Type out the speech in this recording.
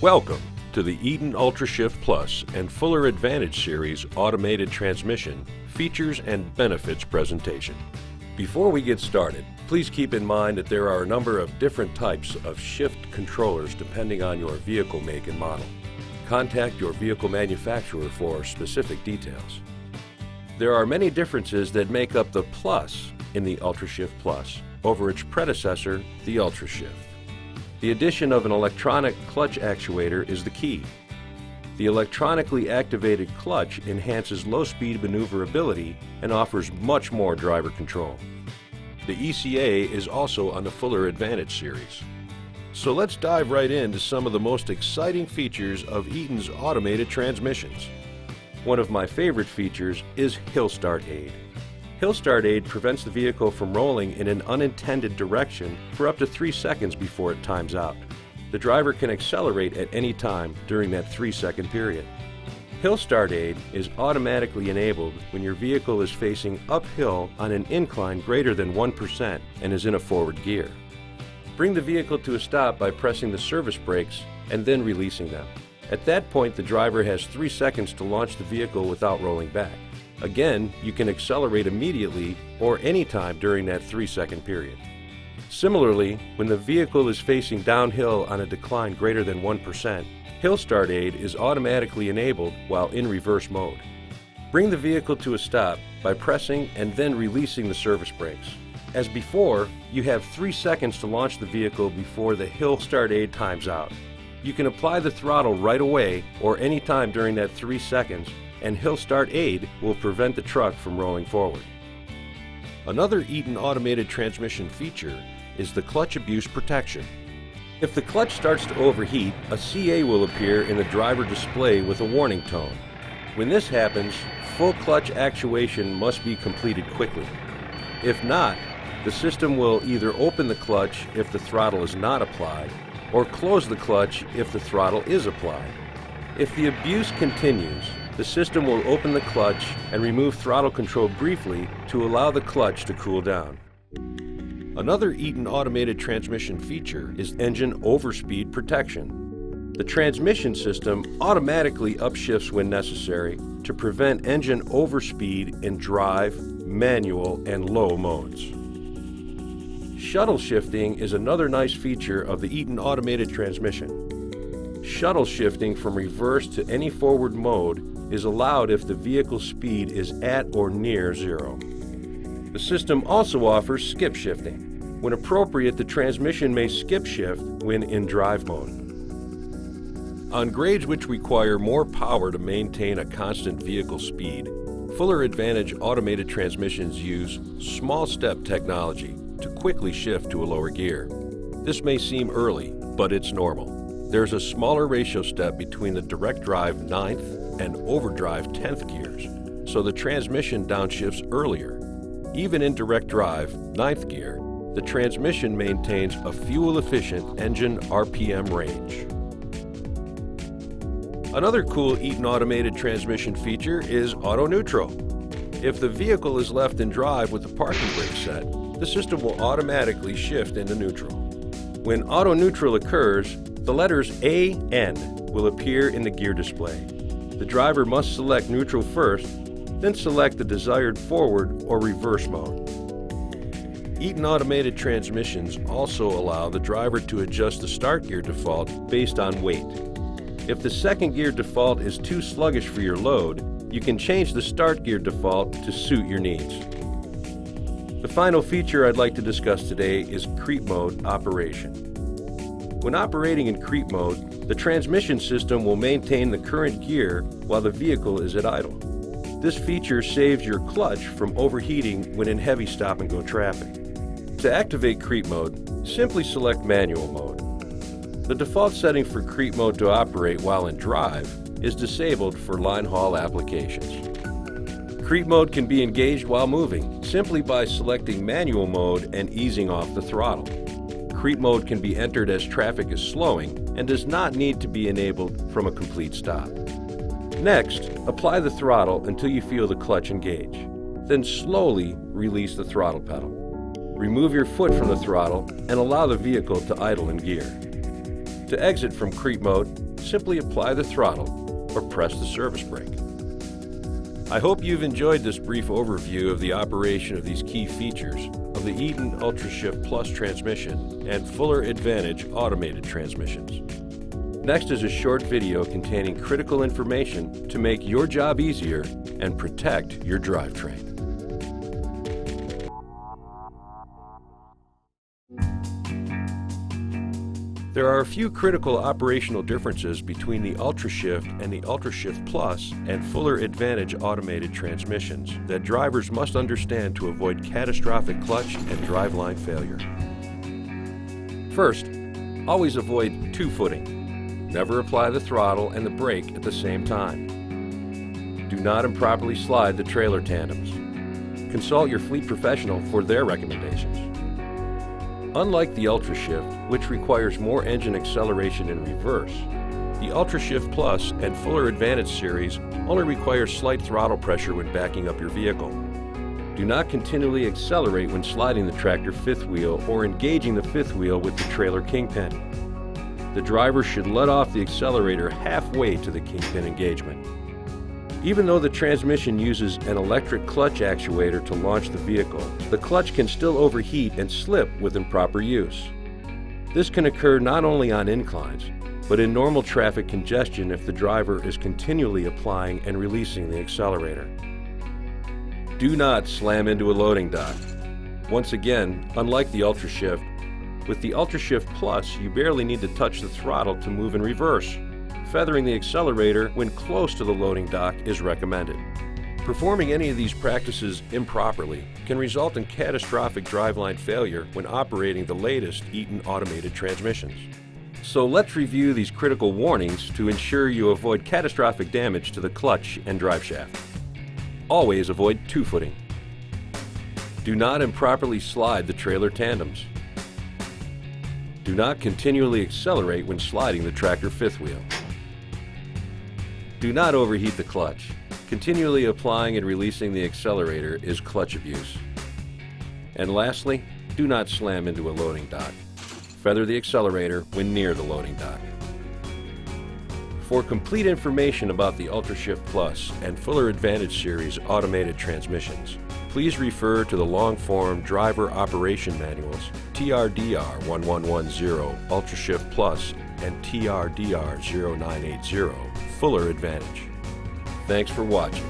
Welcome to the Eaton UltraShift Plus and Fuller Advantage Series Automated Transmission Features and Benefits presentation. Before we get started, please keep in mind that there are a number of different types of shift controllers depending on your vehicle make and model. Contact your vehicle manufacturer for specific details. There are many differences that make up the Plus in the UltraShift Plus over its predecessor, the UltraShift. The addition of an electronic clutch actuator is the key. The electronically activated clutch enhances low-speed maneuverability and offers much more driver control. The ECA is also on the Fuller Advantage series. So let's dive right into some of the most exciting features of Eaton's automated transmissions. One of my favorite features is Hill Start Aid. Hill Start Aid prevents the vehicle from rolling in an unintended direction for up to 3 seconds before it times out. The driver can accelerate at any time during that 3-second period. Hill Start Aid is automatically enabled when your vehicle is facing uphill on an incline greater than 1% and is in a forward gear. Bring the vehicle to a stop by pressing the service brakes and then releasing them. At that point, the driver has 3 seconds to launch the vehicle without rolling back. Again, you can accelerate immediately or anytime during that 3-second period. Similarly, when the vehicle is facing downhill on a decline greater than 1%, Hill Start Aid is automatically enabled while in reverse mode. Bring the vehicle to a stop by pressing and then releasing the service brakes. As before, you have 3 seconds to launch the vehicle before the Hill Start Aid times out. You can apply the throttle right away or anytime during that 3 seconds, and Hill Start Aid will prevent the truck from rolling forward. Another Eaton automated transmission feature is the clutch abuse protection. If the clutch starts to overheat, a CA will appear in the driver display with a warning tone. When this happens, full clutch actuation must be completed quickly. If not, the system will either open the clutch if the throttle is not applied, or close the clutch if the throttle is applied. If the abuse continues, the system will open the clutch and remove throttle control briefly to allow the clutch to cool down. Another Eaton automated transmission feature is engine overspeed protection. The transmission system automatically upshifts when necessary to prevent engine overspeed in drive, manual, and low modes. Shuttle shifting is another nice feature of the Eaton automated transmission. Shuttle shifting from reverse to any forward mode is allowed if the vehicle speed is at or near zero. The system also offers skip shifting. When appropriate, the transmission may skip shift when in drive mode. On grades which require more power to maintain a constant vehicle speed, Fuller Advantage automated transmissions use small step technology to quickly shift to a lower gear. This may seem early, but it's normal. There's a smaller ratio step between the direct drive 9th and overdrive 10th gears, so the transmission downshifts earlier. Even in direct drive 9th gear, the transmission maintains a fuel-efficient engine RPM range. Another cool Eaton automated transmission feature is auto neutral. If the vehicle is left in drive with the parking brake set, the system will automatically shift into neutral. When auto neutral occurs, the letters AN will appear in the gear display. The driver must select neutral first, then select the desired forward or reverse mode. Eaton automated transmissions also allow the driver to adjust the start gear default based on weight. If the second gear default is too sluggish for your load, you can change the start gear default to suit your needs. The final feature I'd like to discuss today is creep mode operation. When operating in creep mode, the transmission system will maintain the current gear while the vehicle is at idle. This feature saves your clutch from overheating when in heavy stop-and-go traffic. To activate creep mode, simply select manual mode. The default setting for creep mode to operate while in drive is disabled for line haul applications. Creep mode can be engaged while moving simply by selecting manual mode and easing off the throttle. Creep mode can be entered as traffic is slowing and does not need to be enabled from a complete stop. Next, apply the throttle until you feel the clutch engage. Then slowly release the throttle pedal. Remove your foot from the throttle and allow the vehicle to idle in gear. To exit from creep mode, simply apply the throttle or press the service brake. I hope you've enjoyed this brief overview of the operation of these key features of the Eaton UltraShift Plus transmission and Fuller Advantage automated transmissions. Next is a short video containing critical information to make your job easier and protect your drivetrain. There are a few critical operational differences between the UltraShift and the UltraShift Plus and Fuller Advantage automated transmissions that drivers must understand to avoid catastrophic clutch and driveline failure. First, always avoid two-footing. Never apply the throttle and the brake at the same time. Do not improperly slide the trailer tandems. Consult your fleet professional for their recommendations. Unlike the UltraShift, which requires more engine acceleration in reverse, the UltraShift Plus and Fuller Advantage series only require slight throttle pressure when backing up your vehicle. Do not continually accelerate when sliding the tractor fifth wheel or engaging the fifth wheel with the trailer kingpin. The driver should let off the accelerator halfway to the kingpin engagement. Even though the transmission uses an electric clutch actuator to launch the vehicle, the clutch can still overheat and slip with improper use. This can occur not only on inclines, but in normal traffic congestion if the driver is continually applying and releasing the accelerator. Do not slam into a loading dock. Once again, unlike the UltraShift, with the UltraShift Plus, you barely need to touch the throttle to move in reverse. Feathering the accelerator when close to the loading dock is recommended. Performing any of these practices improperly can result in catastrophic driveline failure when operating the latest Eaton automated transmissions. So let's review these critical warnings to ensure you avoid catastrophic damage to the clutch and driveshaft. Always avoid two-footing. Do not improperly slide the trailer tandems. Do not continually accelerate when sliding the tractor fifth wheel. Do not overheat the clutch. Continually applying and releasing the accelerator is clutch abuse. And lastly, do not slam into a loading dock. Feather the accelerator when near the loading dock. For complete information about the UltraShift Plus and Fuller Advantage series automated transmissions, please refer to the long-form Driver Operation Manuals TRDR 1110 UltraShift Plus and TRDR 0980 Fuller Advantage. Thanks for watching.